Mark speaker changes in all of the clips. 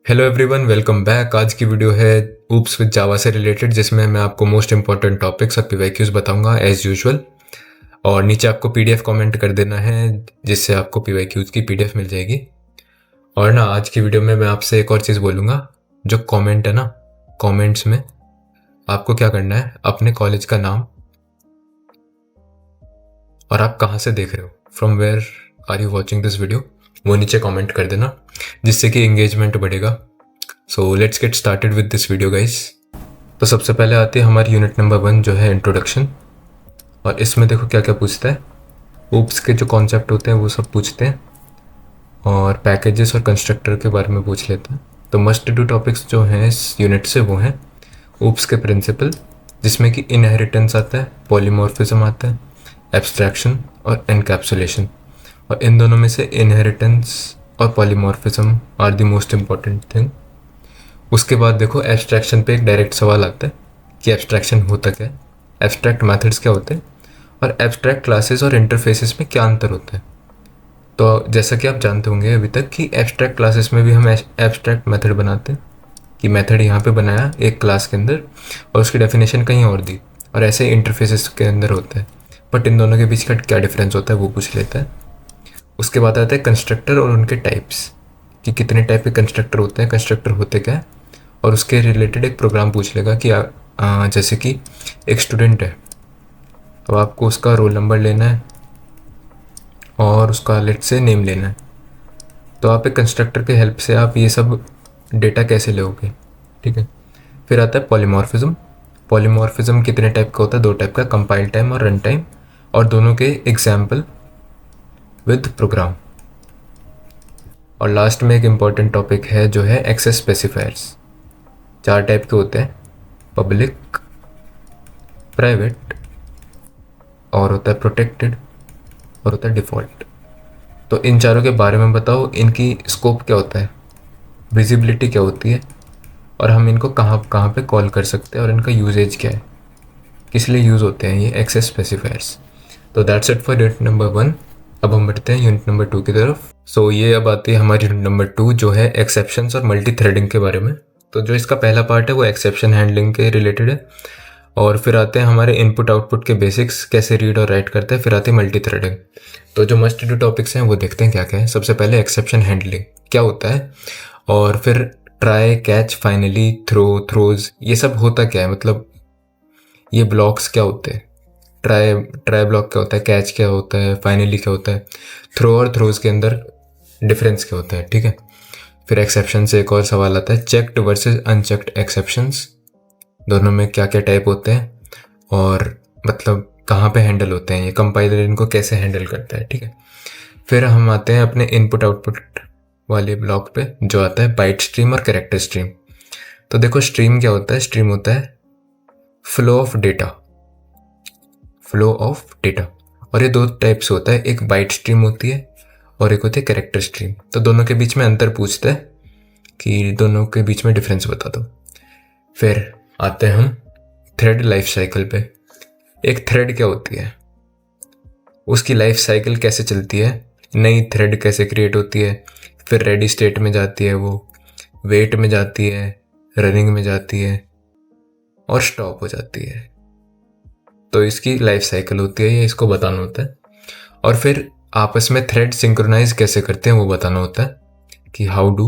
Speaker 1: Hello everyone, welcome back. आज की video है ऊप्स विद जावा से रिलेटेड, जिसमें मैं आपको मोस्ट इंपॉर्टेंट टॉपिक्स और पीवाईक्यूज बताऊंगा एज यूजुअल। और नीचे आपको पीडीएफ कमेंट कर देना है, जिससे आपको पीवाईक्यूज की पीडीएफ मिल जाएगी। और ना, आज की वीडियो में मैं आपसे एक और चीज़ बोलूँगा। जो कमेंट है ना, कमेंट्स में आपको क्या करना है, अपने कॉलेज का नाम और आप कहाँ से देख रहे हो, from where are you watching this video, वो नीचे कमेंट कर देना, जिससे कि एंगेजमेंट बढ़ेगा। So let's get started with this video guys. तो सबसे पहले आती है हमारी यूनिट नंबर 1, जो है इंट्रोडक्शन। और इसमें देखो क्या क्या पूछता है। ऊप्स के जो कॉन्सेप्ट होते हैं वो सब पूछते हैं, और पैकेजेस और कंस्ट्रक्टर के बारे में पूछ लेते हैं। तो मस्ट डू टॉपिक्स जो हैं इस यूनिट से वो हैं ऊप्स के प्रिंसिपल, जिसमें कि इनहेरिटेंस आता है, पॉलीमॉर्फिज्म आता है, एब्स्ट्रैक्शन और एनकैप्सुलेशन। और इन दोनों में से इनहेरिटेंस और polymorphism are the most important thing. उसके बाद देखो एब्स्ट्रैक्शन पे एक डायरेक्ट सवाल आता है कि एब्स्ट्रैक्शन होता क्या है, एब्स्ट्रैक्ट मेथड्स क्या होते हैं, और एब्स्ट्रैक्ट क्लासेस और इंटरफेसेस में क्या अंतर होता है। तो जैसा कि आप जानते होंगे अभी तक कि एब्स्ट्रैक्ट क्लासेस में भी हम एब्स्ट्रैक्ट मेथड बनाते हैं, कि मेथड यहाँ पे बनाया एक क्लास के अंदर और उसकी डेफिनेशन कहीं और दी, और ऐसे इंटरफेसेस के अंदर होता है। बट इन दोनों के बीच का क्या डिफरेंस होता है वो पूछ लेता है। उसके बाद आता है कंस्ट्रक्टर और उनके टाइप्स, कि कितने टाइप के कंस्ट्रक्टर होते हैं, कंस्ट्रक्टर होते क्या है, और उसके रिलेटेड एक प्रोग्राम पूछ लेगा कि जैसे कि एक स्टूडेंट है, अब आपको उसका रोल नंबर लेना है और उसका लेट से नेम लेना है। तो आप एक कंस्ट्रक्टर के हेल्प से आप ये सब डेटा कैसे लोगे, ठीक है। फिर आता है पॉलीमॉर्फिज्म। पॉलीमॉर्फिज्म कितने टाइप का होता है, 2 टाइप का, कंपाइल टाइम और रन टाइम, और दोनों के एग्जाम्पल विद प्रोग्राम। और लास्ट में एक इम्पॉर्टेंट टॉपिक है जो है एक्सेस स्पेसिफायर्स। 4 टाइप के होते हैं, पब्लिक, प्राइवेट, और होता है प्रोटेक्टेड, और होता है डिफ़ॉल्ट। तो इन चारों के बारे में बताओ, इनकी स्कोप क्या होता है, विजिबिलिटी क्या होती है, और हम इनको कहाँ कहाँ पे कॉल कर सकते हैं, और इनका यूजेज क्या है, किस लिए यूज़ होते हैं ये एक्सेस स्पेसिफायर्स। तो that's it for unit number 1। अब हम बढ़ते हैं यूनिट नंबर 2 की तरफ। सो ये अब आती है हमारी यूनिट नंबर 2, जो है एक्सेप्शंस और मल्टी थ्रेडिंग के बारे में। तो जो इसका पहला पार्ट है वो एक्सेप्शन हैंडलिंग के रिलेटेड है, और फिर आते हैं हमारे इनपुट आउटपुट के बेसिक्स, कैसे रीड और राइट करते हैं। फिर आती है मल्टी थ्रेडिंग। तो जो मस्ट डू टॉपिक्स हैं वो देखते हैं क्या क्या है। सबसे पहले एक्सेप्शन हैंडलिंग क्या होता है, और फिर ट्राई, कैच, फाइनली, थ्रोज, ये सब होता क्या है, मतलब ये ब्लॉक्स क्या होते हैं, ट्राई ट्राई ब्लॉक क्या होता है, कैच क्या होता है, फाइनली क्या होता है, थ्रो और थ्रोज के अंदर डिफरेंस क्या होता है, ठीक है। फिर एक्सेप्शन से एक और सवाल आता है, चेक्ड वर्सेस अनचेक्ड एक्सेप्शंस, दोनों में क्या क्या टाइप होते हैं, और मतलब कहाँ पे हैंडल होते हैं, ये कंपाइलर इनको कैसे हैंडल करता है, ठीक है। फिर हम आते हैं अपने इनपुट आउटपुट वाले ब्लॉक पे, जो आता है बाइट स्ट्रीम और कैरेक्टर स्ट्रीम। तो देखो स्ट्रीम क्या होता है, स्ट्रीम होता है flow of data, flow of data. और ये 2 टाइप से होता है, एक बाइट स्ट्रीम होती है और एक होती है कैरेक्टर स्ट्रीम। तो दोनों के बीच में अंतर पूछता है कि दोनों के बीच में डिफरेंस बता दो। फिर आते हैं हम थ्रेड लाइफ साइकिल पे। एक थ्रेड क्या होती है, उसकी लाइफ साइकिल कैसे चलती है, नई थ्रेड कैसे क्रिएट होती है, फिर रेडी स्टेट में जाती है, वो वेट में जाती है, रनिंग में जाती है, और स्टॉप हो जाती है। तो इसकी लाइफ साइकिल होती है, ये इसको बताना होता है। और फिर आपस में थ्रेड सिंक्रोनाइज कैसे करते हैं वो बताना होता है, कि हाउ डू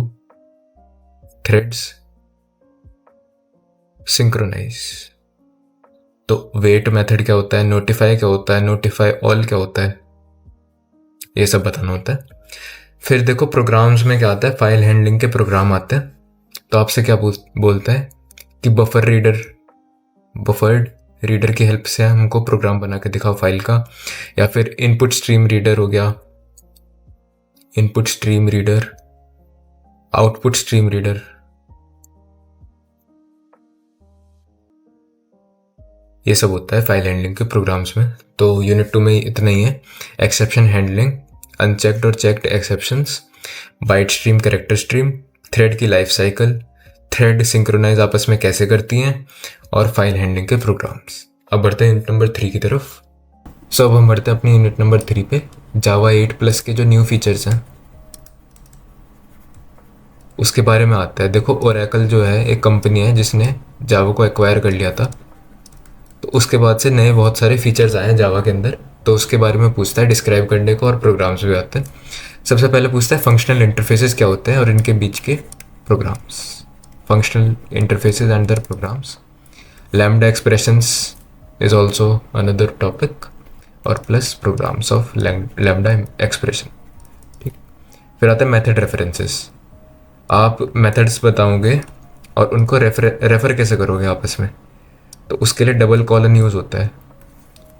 Speaker 1: थ्रेड्स सिंक्रोनाइज। तो वेट मेथड क्या होता है, नोटिफाई क्या होता है, नोटिफाई ऑल क्या होता है, ये सब बताना होता है। फिर देखो प्रोग्राम्स में क्या आता है, फाइल हैंडलिंग के प्रोग्राम आते हैं। तो आपसे क्या बोलता है कि बफर्ड रीडर की हेल्प से हमको प्रोग्राम बना के दिखाओ फाइल का, या फिर इनपुट स्ट्रीम रीडर हो गया, input stream reader, output stream reader, ये सब होता है फाइल हैंडलिंग के प्रोग्राम्स में। तो यूनिट 2 में इतना ही है, एक्सेप्शन हैंडलिंग, अनचेक्ड और checked exceptions, byte stream, character stream, thread की लाइफ साइकिल, थ्रेड सिंक्रोनाइज आपस में कैसे करती हैं, और फाइल हैंडलिंग के प्रोग्राम्स। अब बढ़ते हैं यूनिट नंबर 3 की तरफ। सो अब हम बढ़ते हैं अपनी यूनिट नंबर 3 पे, जावा 8+ के जो न्यू फीचर्स हैं उसके बारे में आता है। देखो ओरेकल जो है एक कंपनी है जिसने जावा को एक्वायर कर लिया था, तो उसके बाद से नए बहुत सारे फीचर्स आए हैं जावा के अंदर, तो उसके बारे में पूछता है डिस्क्राइब करने को, और प्रोग्राम्स भी आते हैं। सबसे पहले पूछता है फंक्शनल इंटरफेसेस क्या होते हैं और इनके बीच के programs. Functional interfaces and their programs. Lambda expressions is also another topic, और plus programs of lambda expression. ठीक, फिर आता है मेथड रेफरेंसेस। आप मेथड्स बताओगे और उनको रेफर कैसे करोगे आपस में, तो उसके लिए डबल कॉलन यूज़ होता है,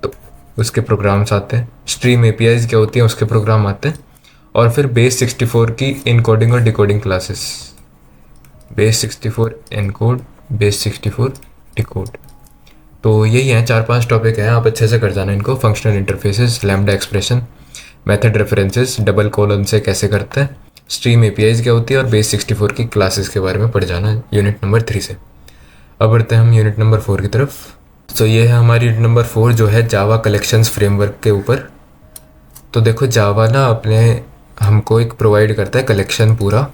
Speaker 1: तो उसके प्रोग्राम्स आते हैं। स्ट्रीम एपीआईज क्या होती हैं, उसके प्रोग्राम आते हैं। और फिर बेस 64 की इनकोडिंग और decoding classes. Base 64 encode, base 64 decode. तो यही हैं 4-5 टॉपिक हैं, आप अच्छे से कर जाना इनको। Functional interfaces, lambda expression, method references, double colon से कैसे करते हैं, स्ट्रीम एपीआईज क्या होती है, और बेस 64 की क्लासेस के बारे में पढ़ जाना यूनिट नंबर 3 से। अब बढ़ते हैं हम यूनिट नंबर 4 की तरफ। तो ये है हमारी यूनिट नंबर 4 जो है जावा कलेक्शंस फ्रेमवर्क के ऊपर। तो देखो जावा ना अपने हमको एक प्रोवाइड करता है कलेक्शन पूरा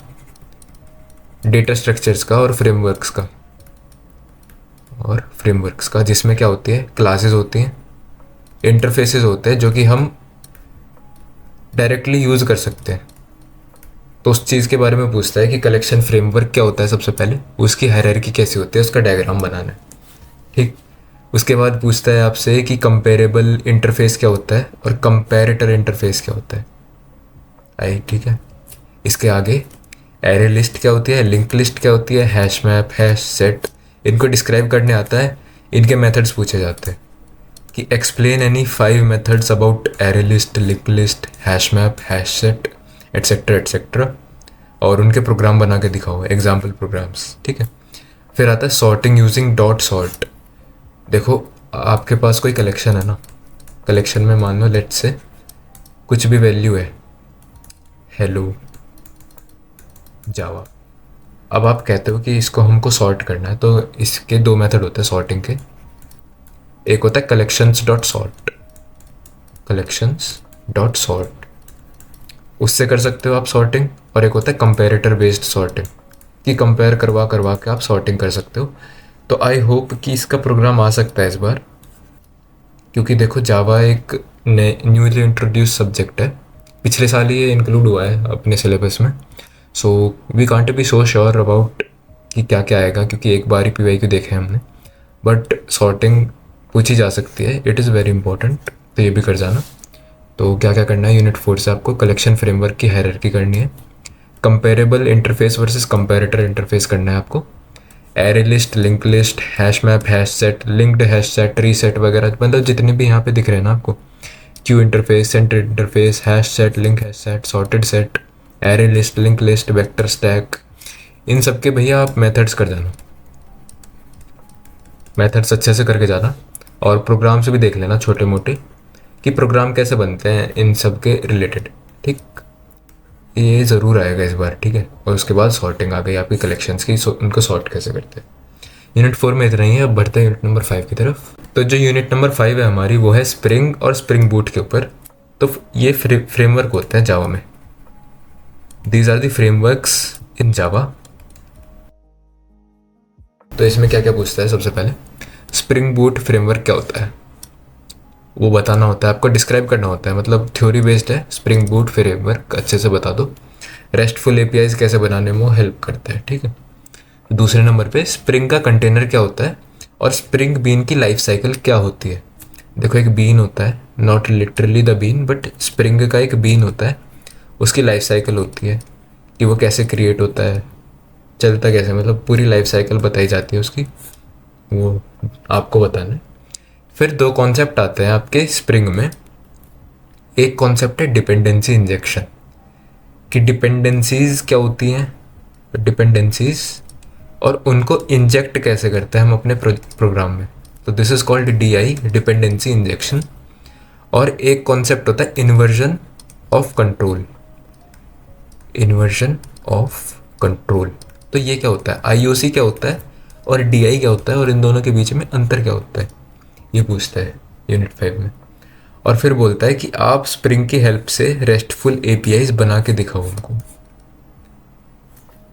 Speaker 1: डेटा स्ट्रक्चर्स का और फ्रेमवर्क्स का, जिसमें क्या होती है, क्लासेस होती हैं, इंटरफेसेस होते हैं जो कि हम डायरेक्टली यूज़ कर सकते हैं। तो उस चीज़ के बारे में पूछता है कि कलेक्शन फ्रेमवर्क क्या होता है, सबसे पहले उसकी हायरार्की कैसी होती है, उसका डायग्राम बनाना है। ठीक, उसके बाद पूछता है आपसे कि कंपेरेबल इंटरफेस क्या होता है और कंपैरेटर इंटरफेस क्या होता है। आई ठीक है। इसके आगे एरे लिस्ट क्या होती है, लिंक लिस्ट क्या होती है, हैश मैप, हैश सेट, इनको डिस्क्राइब करने आता है। इनके मेथड्स पूछे जाते हैं कि explain any 5 methods about array list, link list, hash map, hash set, etcetera etcetera, और उनके प्रोग्राम बना के दिखाओ, एग्जाम्पल प्रोग्राम्स। ठीक है। फिर आता है सॉर्टिंग यूजिंग डॉट सॉर्ट। देखो आपके पास कोई कलेक्शन है ना, कलेक्शन में मान लो लेट से कुछ भी वैल्यू है, हेलो जावा। अब आप कहते हो कि इसको हमको सॉर्ट करना है, तो इसके 2 मेथड होते हैं सॉर्टिंग के। एक होता है collections dot sort, collections dot sort, उससे कर सकते हो आप सॉर्टिंग। और एक होता है कंपेरेटर बेस्ड सॉर्टिंग, कि कंपेयर करवा करवा के आप सॉर्टिंग कर सकते हो। तो आई होप कि इसका प्रोग्राम आ सकता है इस बार, क्योंकि देखो जावा एक न्यूली इंट्रोड्यूस सब्जेक्ट है, पिछले साल ही ये इंक्लूड हुआ है अपने सिलेबस में। So we can't be so sure about कि क्या क्या आएगा, क्योंकि एक बार ही पीवाईक्यू देखे हमने। बट सॉर्टिंग पूछी जा सकती है, इट इज़ वेरी इंपॉर्टेंट, तो ये भी कर जाना। तो क्या क्या करना है, यूनिट 4 से आपको कलेक्शन फ्रेमवर्क की हायरार्की करनी है, comparable interface versus comparator interface करना है आपको, array list, link list, hash map, hash set, linked hash set, reset वगैरह, मतलब जितने भी यहाँ पे दिख रहे हैं ना आपको, queue interface, centre interface, hash set, link hash set, sorted set, array list, link list, vector stack, इन सब के भैया आप मेथड्स कर जाना, मेथड्स अच्छे से करके जाना। और प्रोग्राम से भी देख लेना छोटे मोटे कि प्रोग्राम कैसे बनते हैं इन सब के रिलेटेड। ठीक, ये ज़रूर आएगा इस बार। ठीक है। और उसके बाद सॉर्टिंग आ गई आपकी कलेक्शंस की, उनको सॉर्ट कैसे करते हैं। यूनिट 4 में इतना ही है। अब बढ़ते हैं यूनिट नंबर 5 की तरफ। तो जो यूनिट नंबर 5 है हमारी, वो है स्प्रिंग और स्प्रिंग बूट के ऊपर। तो ये फ्रेमवर्क होते हैं जावा में, दीज आर दी फ्रेमवर्क्स इन जावा। तो इसमें क्या क्या पूछता है, सबसे पहले स्प्रिंग बूट फ्रेमवर्क क्या होता है वो बताना होता है आपको, डिस्क्राइब करना होता है, मतलब थ्योरी बेस्ड है। स्प्रिंग बूट फ्रेमवर्क अच्छे से बता दो। रेस्टफुल एपीआईज कैसे बनाने में वो हेल्प करता है। ठीक है। दूसरे नंबर पे स्प्रिंग का कंटेनर क्या होता है और स्प्रिंग बीन की लाइफ साइकिल क्या होती है। देखो एक बीन होता है, not literally the bean, but spring का एक बीन होता है, उसकी लाइफ साइकिल होती है कि वो कैसे क्रिएट होता है, चलता कैसे, मतलब पूरी लाइफ साइकिल बताई जाती है उसकी, वो आपको बताना है। फिर 2 कॉन्सेप्ट आते हैं आपके स्प्रिंग में। एक कॉन्सेप्ट है डिपेंडेंसी इंजेक्शन, कि डिपेंडेंसीज क्या होती हैं, डिपेंडेंसीज, और उनको इंजेक्ट कैसे करते हैं हम अपने प्रोग्राम में। तो this is called DI, dependency injection. और एक कॉन्सेप्ट होता है inversion of control, inversion of control. तो ये क्या होता है, IOC क्या होता है और DI क्या होता है, और इन दोनों के बीच में अंतर क्या होता है, ये पूछता है यूनिट 5 में। और फिर बोलता है कि आप स्प्रिंग की हेल्प से रेस्टफुल APIs बना के दिखाओ उनको।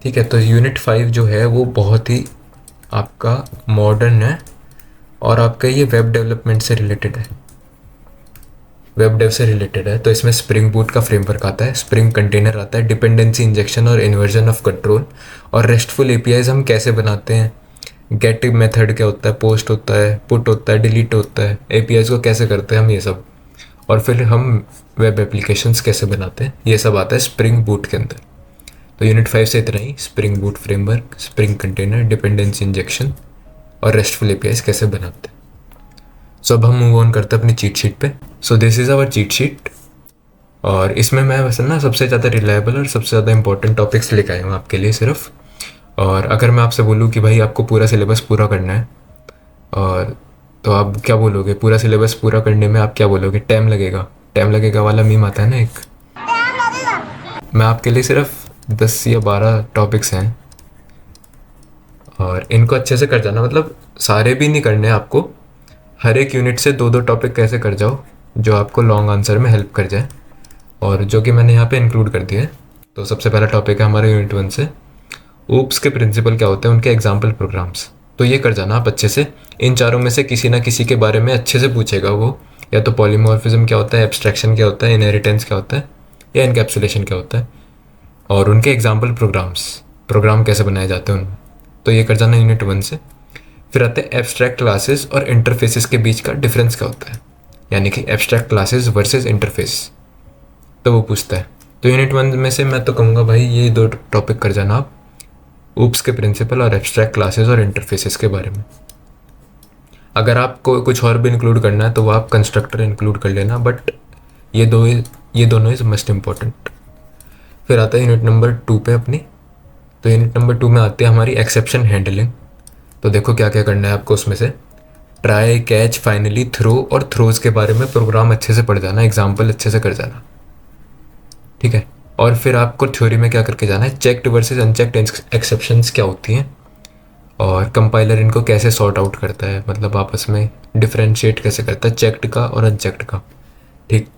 Speaker 1: ठीक है, तो यूनिट 5 जो है वो बहुत ही आपका मॉडर्न है और आपका ये वेब डेवलपमेंट से रिलेटेड है, वेब डेव से रिलेटेड है। तो इसमें स्प्रिंग बूट का फ्रेमवर्क आता है, स्प्रिंग कंटेनर आता है, डिपेंडेंसी इंजेक्शन और इन्वर्जन ऑफ कंट्रोल, और रेस्टफुल एपीआईज हम कैसे बनाते हैं, गेट मेथड क्या होता है, पोस्ट होता है, पुट होता है, डिलीट होता है, एपीआईज को कैसे करते हैं हम ये सब, और फिर हम वेब एप्लीकेशंस कैसे बनाते हैं, ये सब आता है स्प्रिंग बूट के अंदर। तो यूनिट 5 से इतना ही, spring boot framework, spring container, dependency injection और रेस्टफुल एपीआईज कैसे बनाते हैं। सो अब हम मूव ऑन करते हैं अपनी चीट शीट पे। So this is our cheat sheet, और इसमें मैं वैसे ना सबसे ज़्यादा रिलायबल और सबसे ज़्यादा इंपॉर्टेंट टॉपिक्स लेके आया हूँ आपके लिए सिर्फ। और अगर मैं आपसे बोलूँ कि भाई आपको पूरा सिलेबस पूरा करना है, और तो आप क्या बोलोगे, पूरा सिलेबस पूरा करने में आप क्या बोलोगे, टाइम लगेगा, टाइम लगेगा वाला मीम आता है ना एक। मैं आपके लिए सिर्फ 10 या 12 टॉपिक्स हैं और इनको अच्छे से कर जाना, मतलब सारे भी नहीं करने आपको, हर एक यूनिट से 2-2 टॉपिक कैसे कर जाओ जो आपको लॉन्ग आंसर में हेल्प कर जाए, और जो कि मैंने यहाँ पे इंक्लूड कर दिया है। तो सबसे पहला टॉपिक है हमारे यूनिट 1 से, ऊप्स के प्रिंसिपल क्या होते हैं, उनके एग्जाम्पल प्रोग्राम्स। तो ये कर जाना आप अच्छे से, इन चारों में से किसी ना किसी के बारे में अच्छे से पूछेगा वो, या तो पॉलीमॉर्फिज्म क्या होता है, एब्स्ट्रैक्शन क्या होता है, इनहेरिटेंस क्या होता है, या इनकैप्सुलेशन क्या होता है, और उनके एग्जाम्पल प्रोग्राम्स, प्रोग्राम कैसे बनाए जाते हैं उनमें। तो ये कर जाना यूनिट 1 से। फिर आते हैं एब्स्ट्रैक्ट क्लासेस और इंटरफेसेस के बीच का डिफरेंस क्या होता है, यानी कि एब्स्ट्रैक्ट क्लासेस वर्सेस इंटरफेस, तो वो पूछता है। तो यूनिट 1 में से मैं तो कहूँगा भाई ये 2 टॉपिक कर जाना आप, ऊप्स के प्रिंसिपल और एब्स्ट्रैक्ट क्लासेस और इंटरफेसेस के बारे में। अगर आपको कुछ और भी इंक्लूड करना है तो वो आप कंस्ट्रक्टर इंक्लूड कर लेना, बट ये दोनों इज़ मस्ट इम्पॉर्टेंट। फिर आता है यूनिट नंबर 2 पे अपनी। तो यूनिट नंबर 2 में आती है हमारी एक्सेप्शन हैंडलिंग। तो देखो क्या क्या करना है आपको उसमें से, ट्राई, कैच, फाइनली, थ्रो और थ्रोज के बारे में प्रोग्राम अच्छे से पढ़ जाना, एग्जाम्पल अच्छे से कर जाना, ठीक है। और फिर आपको थ्योरी में क्या करके जाना है, चेक्ड वर्सेस अनचेक्ड एक्सेप्शंस क्या होती हैं, और कंपाइलर इनको कैसे सॉर्ट आउट करता है, मतलब आपस में डिफ्रेंशिएट कैसे करता है चेक्ड का और अनचेक्ड का, ठीक।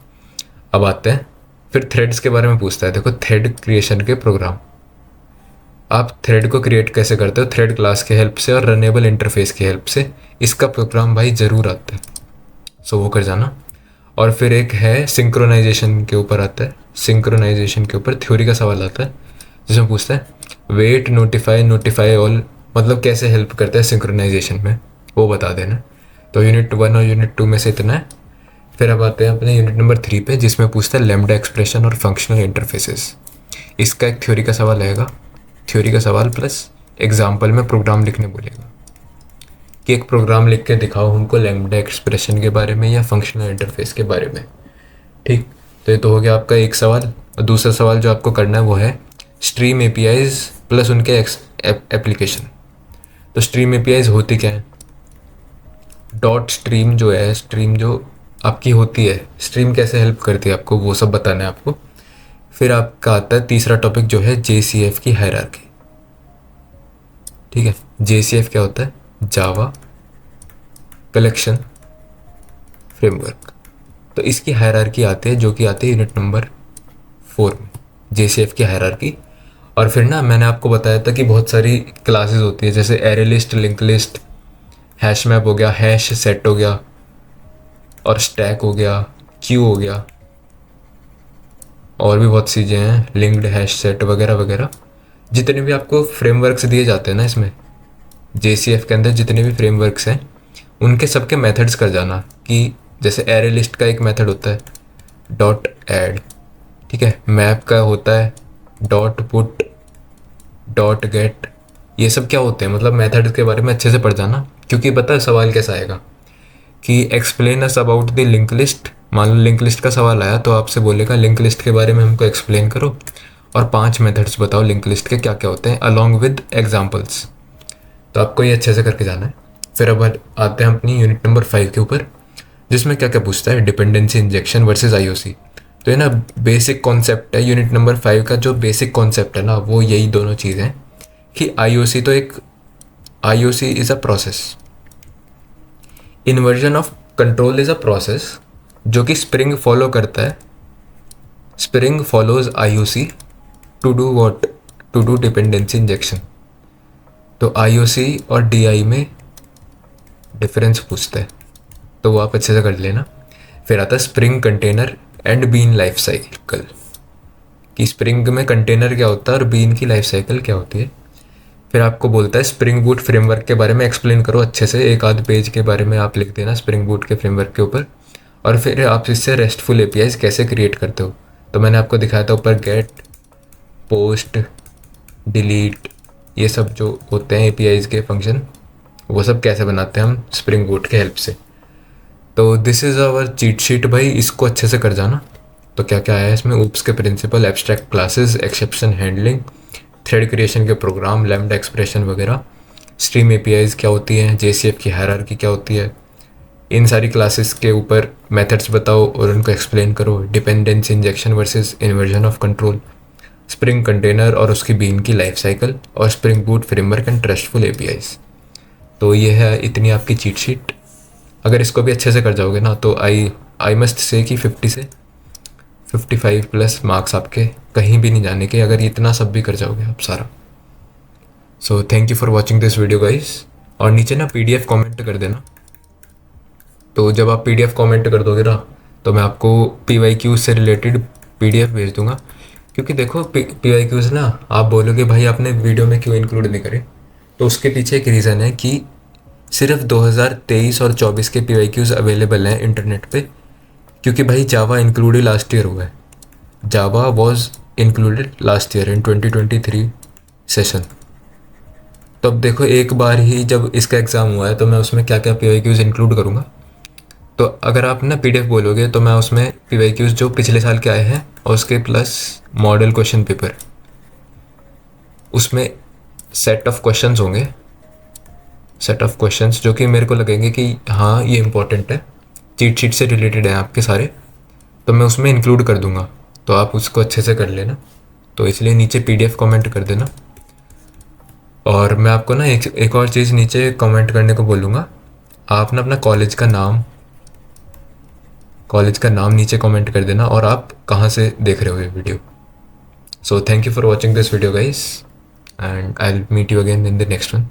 Speaker 1: अब आते हैं फिर थ्रेड्स के बारे में पूछता है। देखो थ्रेड क्रिएशन के प्रोग्राम, आप थ्रेड को क्रिएट कैसे करते हो, थ्रेड क्लास के हेल्प से और रनेबल इंटरफेस की हेल्प से, इसका प्रोग्राम भाई ज़रूर आता है, सो वो कर जाना। और फिर एक है सिंक्रोनाइजेशन के ऊपर आता है, सिंक्रोनाइजेशन के ऊपर थ्योरी का सवाल आता है जिसमें पूछता है वेट, नोटिफाई ऑल, मतलब कैसे हेल्प करता है सिंक्रोनाइजेशन में, वो बता देना। तो यूनिट 1 और यूनिट 2 में से इतना है। फिर अब आते हैं अपने यूनिट नंबर 3 पे, जिसमें पूछता है लैम्डा एक्सप्रेशन और फंक्शनल इंटरफेसेस। इसका एक थ्योरी का सवाल आएगा, थ्योरी का सवाल प्लस एग्जाम्पल में प्रोग्राम लिखने बोलेगा कि एक प्रोग्राम लिख के दिखाओ हमको लैम्डा एक्सप्रेशन के बारे में या फंक्शनल इंटरफेस के बारे में, ठीक। तो ये तो हो गया आपका एक सवाल। और दूसरा सवाल जो आपको करना है वो है स्ट्रीम एपीआईज प्लस उनके एप्लीकेशन। तो स्ट्रीम एपीआईज होती क्या है, डॉट स्ट्रीम जो है, स्ट्रीम जो आपकी होती है, स्ट्रीम कैसे हेल्प करती है आपको, वो सब बताना है आपको। फिर आपका आता है तीसरा टॉपिक जो है JCF की हायरार्की, ठीक है। JCF क्या होता है, जावा कलेक्शन फ्रेमवर्क। तो इसकी हायरार्की आती है जो कि आती है यूनिट नंबर 4 में, JCF की हायरार्की। और फिर ना मैंने आपको बताया था कि बहुत सारी क्लासेस होती है, जैसे array list, link list, hash map हो गया, हैश सेट हो गया, और स्टैक हो गया, क्यू हो गया, और भी बहुत चीज़ें हैं, लिंक्ड हैश सेट वगैरह वगैरह। जितने भी आपको फ्रेमवर्क्स दिए जाते हैं ना इसमें, JCF के अंदर जितने भी फ्रेमवर्क्स हैं उनके सबके मेथड्स कर जाना, कि जैसे एरे लिस्ट का एक मेथड होता है डॉट ऐड, ठीक है। मैप का होता है डॉट पुट, डॉट गेट, ये सब क्या होते हैं, मतलब मेथड के बारे में अच्छे से पढ़ जाना, क्योंकि पता है सवाल कैसा आएगा कि explain us about the link list. मान लो लिंक लिस्ट का सवाल आया तो आपसे बोलेगा लिंक लिस्ट के बारे में हमको एक्सप्लेन करो और 5 मेथड्स बताओ लिंक लिस्ट के क्या क्या होते हैं अलॉन्ग विद एग्जाम्पल्स। तो आपको ये अच्छे से करके जाना है। फिर अब आते हैं अपनी यूनिट नंबर 5 के ऊपर, जिसमें क्या क्या पूछता है, डिपेंडेंसी इंजेक्शन वर्सेस IOC। तो ये ना बेसिक कॉन्सेप्ट है, यूनिट नंबर 5 का जो बेसिक कॉन्सेप्ट है ना वो यही दोनों चीज़ें कि IOC तो एक, IOC is a process, inversion of control is a process जो कि स्प्रिंग फॉलो करता है, spring follows IOC to do what, to do dependency injection. तो IOC और DI में डिफरेंस पूछता है, तो वो आप अच्छे से कर लेना। फिर आता है spring container and bean life cycle, कि स्प्रिंग में कंटेनर क्या होता है और बीन की लाइफ साइकिल क्या होती है। फिर आपको बोलता है स्प्रिंग बूट फ्रेमवर्क के बारे में एक्सप्लेन करो अच्छे से, एक आध पेज के बारे में आप लिख देना स्प्रिंग बूट के फ्रेमवर्क के ऊपर। और फिर आप इससे रेस्टफुल APIs कैसे क्रिएट करते हो, तो मैंने आपको दिखाया था ऊपर गेट, पोस्ट, डिलीट, ये सब जो होते हैं APIs के फंक्शन, वो सब कैसे बनाते हैं हम स्प्रिंग बूट के हेल्प से। तो this is our cheat sheet भाई, इसको अच्छे से कर जाना। तो क्या क्या है इसमें, ऊप्स के principle, abstract classes, exception handling, thread creation के प्रोग्राम, लैम्डा एक्सप्रेशन वगैरह, स्ट्रीम APIs क्या होती हैं, JCF की हायरार्की क्या होती है, इन सारी क्लासेस के ऊपर मेथड्स बताओ और उनको एक्सप्लेन करो, dependency injection versus inversion of control, spring container और उसकी बीन की लाइफ साइकिल, और spring boot framework and trustful APIs। तो ये है इतनी आपकी चीट शीट। अगर इसको भी अच्छे से कर जाओगे ना तो आई मस्ट से कि 50 से 55 प्लस मार्क्स आपके कहीं भी नहीं जाने के, अगर इतना सब भी कर जाओगे आप सारा। सो thank you for watching this video guys. और नीचे ना PDF कमेंट कर देना। तो जब आप PDF कमेंट कर दोगे ना तो मैं आपको PYQ से रिलेटेड PDF भेज दूंगा। क्योंकि देखो PYQs ना, आप बोलोगे भाई आपने वीडियो में क्यों इंक्लूड नहीं करे, तो उसके पीछे एक रीज़न है कि सिर्फ 2023 और 24 के PYQs अवेलेबल हैं इंटरनेट पे। क्योंकि भाई जावा इंक्लूडेड लास्ट ईयर हुआ है, Java was included last year in 2023 session. तो अब देखो एक बार ही जब इसका एग्ज़ाम हुआ है तो मैं उसमें क्या क्या PYQs इंक्लूड करूँगा। तो अगर आप ना PDF बोलोगे तो मैं उसमें PYQs जो पिछले साल के आए हैं और उसके प्लस मॉडल क्वेश्चन पेपर, उसमें सेट ऑफ क्वेश्चंस होंगे, सेट ऑफ क्वेश्चंस जो कि मेरे को लगेंगे कि हाँ ये इंपॉर्टेंट है, चीट शीट से रिलेटेड हैं आपके सारे, तो मैं उसमें इंक्लूड कर दूंगा। तो आप उसको अच्छे से कर लेना। तो इसलिए नीचे PDF कमेंट कर देना। और मैं आपको ना एक और चीज़ नीचे कमेंट करने को बोलूँगा। आप ना अपना कॉलेज का नाम नीचे कमेंट कर देना और आप कहाँ से देख रहे हो ये video. So thank you for watching this video guys, and I will meet you again in the next one.